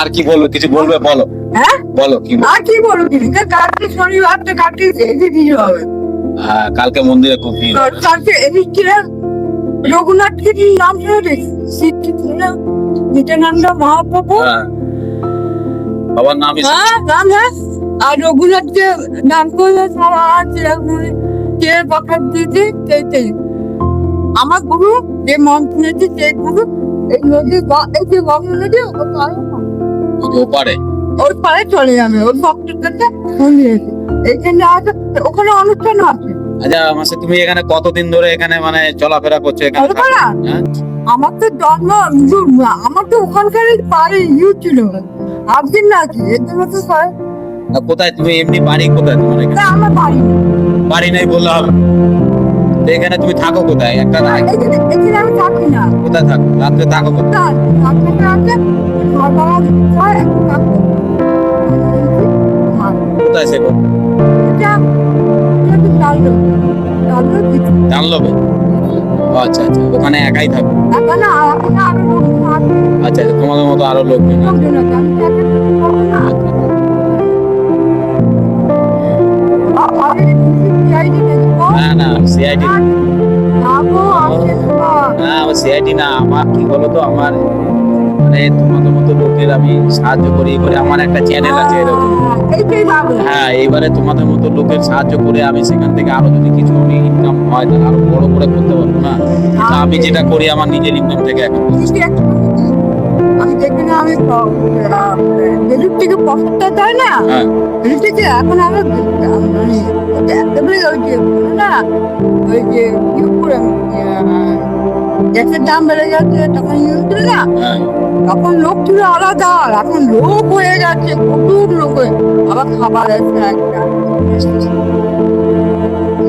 আর কি বলবো, কিছু বলবে বলো। হ্যাঁ বলো কি বলবো? আর কি বলবো, কালকে শনিবারটা কাটিয়েছে, এই যে দিয়ে হবে। হ্যাঁ, কালকে মন্দিরে খুব ভিড়। কালকে এদিকে রঘুনাথকে নাম শুনে নিত্যানন্দ মহাপ্রভু। হ্যাঁ, বাবার নাম হ্যাঁ নাম, হ্যাঁ। আর রঘুনাথকে নাম করে সবার কে বকার দিয়েছে সেই আমার গুরু যে মন্ত্র নিয়েছে সেই গুরু। এই নদী এই যে গঙ্গা নদী ওপারে। ওর পাড়ে চলে যাবে, ওর ভক্তের কাছে শুনিয়েছে। এইখানে আছে, ওখানে অনুষ্ঠান আছে। আচ্ছা মাসে, তুমি এখানে কতদিন ধরে এখানে মানে চলাফেরা করছো এখানে? চলাফেরা? হ্যাঁ? আমার তো জন্ম, আমার তো ওখানকার পাড়ে ছিল আপদিন নাকি এর জন্য তো কোথায় তুমি এমনি বাড়ি কোথায় তোমার এখানে? আমার বাড়ি বাড়ি নাই বললে হবে। তো এখানে তুমি থাকো কোথায়? একটা এখানে আমি থাকি না। কোথায় থাকো? রাত্রে থাকো কোথায়? কোথায় সে? জানলবে? আচ্ছা আচ্ছা, ওখানে একাই থাকো? আচ্ছা আচ্ছা, তোমাদের মতো আরো লোকজন আছে। না না, সিআইডি না, সিআইডি না। আমার কি বলতো, আমার মানে তোমাদের মতো লোকের আমি সাহায্য করি করে আমার একটা চ্যানেল আছে এরকম। হ্যাঁ, এইবারে তোমাদের মতো লোকের সাহায্য করে আমি সেখান থেকে আরো যদি কিছু আমি ইনকাম হয় তাহলে আরো বড় করে করতে পারবো না। কিন্তু আমি যেটা করি আমার নিজের ইনকাম থেকে এখন আমি যেখানে আমি বেলুর থেকে পছন্দ দেয় না, হ্যাঁ বেলুর থেকে এখন আমরা মানে একেবারে ওই যে না, ওই যে গ্যাসের দাম বেড়ে যাচ্ছে, তখন ইউজ করে না, হ্যাঁ তখন লোক ছিল আলাদা, আর এখন লোক হয়ে যাচ্ছে, প্রচুর লোক হয়ে। আবার খাবার আছে একটা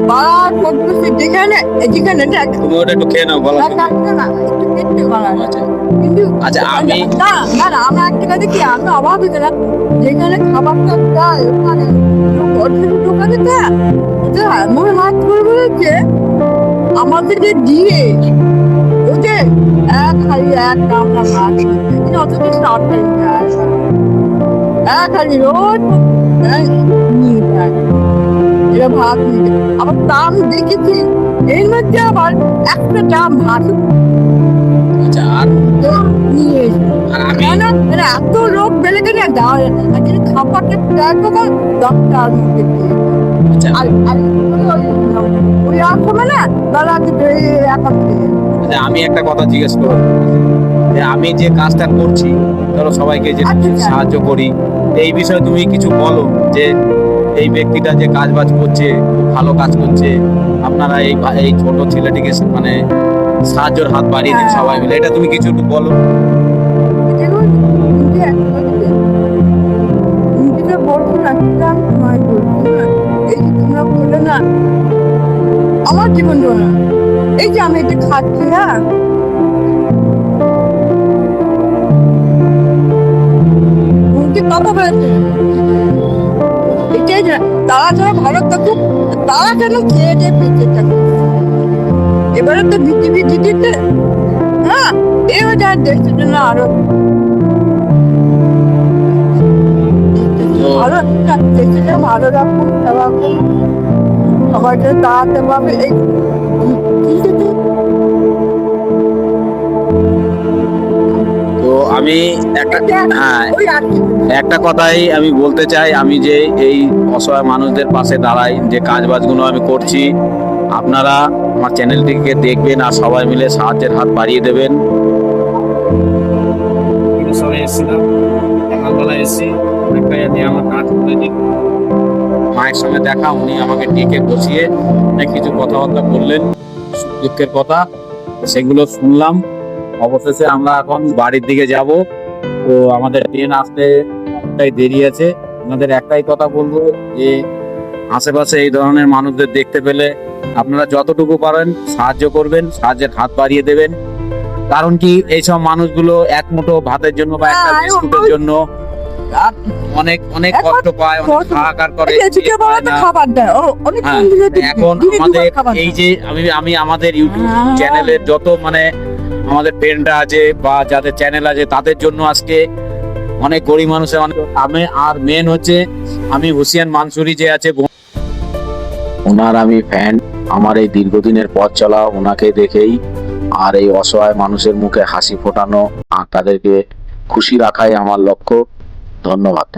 বাড়ার করতেছে, যেখানে যেখানে তুমি ওটা একটু খেয়ে নাও, বলো। একটু খেতে পারা আচ্ছা কিন্তু আচ্ছা, আমি না না না, আমরা একটা কাজে কি আমি অভাব হয়ে গেলাম, যেখানে খাবারটা দেয় ওখানে দোকানে মনে হাত করে বলেছে আমাদের যে দিয়ে ওই যে এক হাড়ি এক গামলা ভাত অথচ সাতটাই এক হাড়ি রোজ নিয়ে যায়, এরা ভাত নিয়ে যায়। আবার দাম দেখেছি এর মধ্যে আবার একটা দাম ভাত আচ্ছা, আর নিয়ে এসে আর আমি না না, এত লোক বেড়ে গেলে খাবারটা দেখো দশটার মধ্যে আচ্ছা আর ওই আসবে না দাদা আচ্ছা, আমি একটা কথা জিজ্ঞেস করবো যে আমি যে কাজটা করছি, ধরো সবাইকে যে সাহায্য করি, এই বিষয়ে তুমি কিছু বলো যে এই ব্যক্তিটা যে কাজ বাজ করছে, খুব ভালো কাজ করছে, আপনারা এই ছোট ছেলেটিকে মানে সাহায্যের হাত বাড়িয়ে দিন সবাই মিলে, এটা তুমি কিছু একটু বলো। আমার জীবন না, এই যে আমি এটা খাচ্ছি না, কথা বলেছে এটাই তারা যারা ভালো থাকুক, তারা যেন খেয়ে দিয়ে বেঁচে থাকুক। এবারে তো বিজেপি দিদিতে হ্যাঁ, এবার যারা দেশের জন্য আরো ভালো দেশের ভালো রাখুন, সবাইকে দাঁড়াতে পারবে। এই তো আমি একটা কথাই আমি বলতে চাই, আমি যে এই অসহায় মানুষদের পাশে দাঁড়াই, যে কাজ বাজগুলো আমি করছি, আপনারা আমার চ্যানেলটিকে দেখবেন আর সবাই মিলে সাহায্যের হাত বাড়িয়ে দেবেন। মায়ের সঙ্গে দেখা, উনি আমাকে ডেকে বসিয়ে অনেক কিছু কথাবার্তা বললেন, দুঃখের কথা, সেগুলো শুনলাম। অবশেষে আমরা এখন বাড়ির দিকে যাব। তো আমাদের ট্রেন আসতে অনেকটাই দেরি আছে। আপনাদের একটাই কথা বলবো যে আশেপাশে এই ধরনের মানুষদের দেখতে পেলে আপনারা যতটুকু পারেন সাহায্য করবেন, সাহায্যের হাত বাড়িয়ে দেবেন। কারণ কি, এইসব মানুষগুলো এক মুঠো ভাতের জন্য বা একটা বিস্কুটের জন্য অনেক অনেক কষ্ট পায়, অনেক হাহাকার করে। এখন আমাদের এই যে আমি আমাদের ইউটিউব চ্যানেলের যত মানে আমাদের ফ্রেন্ডরা আছে বা যাদের চ্যানেল আছে তাদের জন্য আজকে অনেক গরিব মানুষের অনেক আমি আর মেন হচ্ছে আমি হুসেন মানসুরি যে আছে ওনার আমি ফ্যান। আমার এই দীর্ঘদিনের পথ চলা ওনাকে দেখেই আর এই অসহায় মানুষের মুখে হাসি ফোটানো আর তাদেরকে খুশি রাখাই আমার লক্ষ্য। ধন্যবাদ।